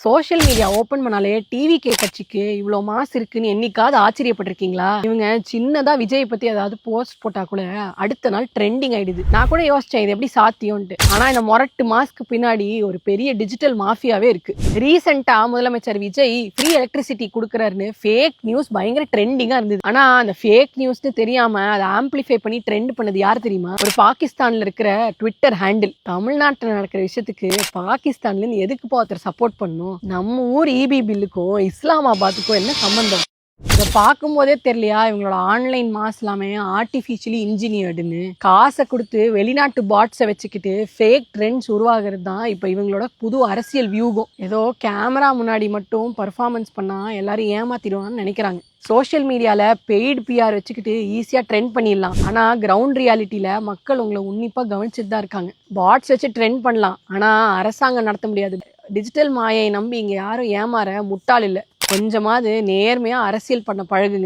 Social media open பண்ணாலே TVK கட்சிக்கு இவ்வளோ மாஸ் இருக்குன்னு என்னைக்காவது ஆச்சரியப்பட்டிருக்கீங்களா? இவங்க சின்னதா விஜய் பத்தி ஏதாவது போஸ்ட் போட்டா கூட அடுத்த நாள் ட்ரெண்டிங் ஆயிடுது. நான் கூட யோசிச்சேன் இது எப்படி சாத்தியம்ட்டு. ஆனா இந்த மொரட்டு மாஸ்க்கு பின்னாடி ஒரு பெரிய டிஜிட்டல் மாஃபியாவே இருக்கு. ரீசெண்டா முதலமைச்சர் விஜய் ஃப்ரீ எலக்ட்ரிசிட்டி கொடுக்குறாருன்னு ஃபேக் நியூஸ் பயங்கர ட்ரெண்டிங்கா இருந்தது. ஆனா அந்த ஃபேக் நியூஸ்னு தெரியாம அதை ஆம்பிளிஃபை பண்ணி ட்ரெண்ட் பண்ணது யார் தெரியுமா? ஒரு பாகிஸ்தான்ல இருக்கிற ட்விட்டர் ஹேண்டில். தமிழ்நாட்டில் நடக்கிற விஷயத்துக்கு பாகிஸ்தான்ல இருந்து எதுக்கு ஒருத்தர் சப்போர்ட் பண்ணும்? நம்ம ஊர் இபி பில்லுக்கும் இஸ்லாமாபாத்துக்கும் என்ன சம்பந்தம்? இதை பார்க்கும் போதே தெரியலையா இவங்களோட ஆன்லைன் மாஸ் எல்லாமே ஆர்டிஃபிஷியலி இன்ஜினியர்டுன்னு. காசை கொடுத்து வெளிநாட்டு பாட்ஸை வச்சுக்கிட்டு ஃபேக் ட்ரெண்ட்ஸ் உருவாகிறது தான் இப்போ இவங்களோட புது அரசியல் வியூகம். ஏதோ கேமரா முன்னாடி மட்டும் பர்ஃபார்மன்ஸ் பண்ணா எல்லாரும் ஏமாத்திடுவான்னு நினைக்கிறாங்க. சோஷியல் மீடியால பெய்டு பிஆர் வச்சுக்கிட்டு ஈஸியாக ட்ரெண்ட் பண்ணிடலாம். ஆனால் கிரவுண்ட் ரியாலிட்டியில மக்கள் உங்களை உன்னிப்பாக கவனிச்சுட்டு தான் இருக்காங்க. பாட்ஸ் வச்சு ட்ரெண்ட் பண்ணலாம், ஆனால் அரசாங்கம் நடத்த முடியாது. டிஜிட்டல் மாயை நம்பி இங்கே யாரும் ஏமாற முட்டாள் இல்லை. கொஞ்சமாவது நேர்மையாக அரசியல் பண்ண பழகுங்க.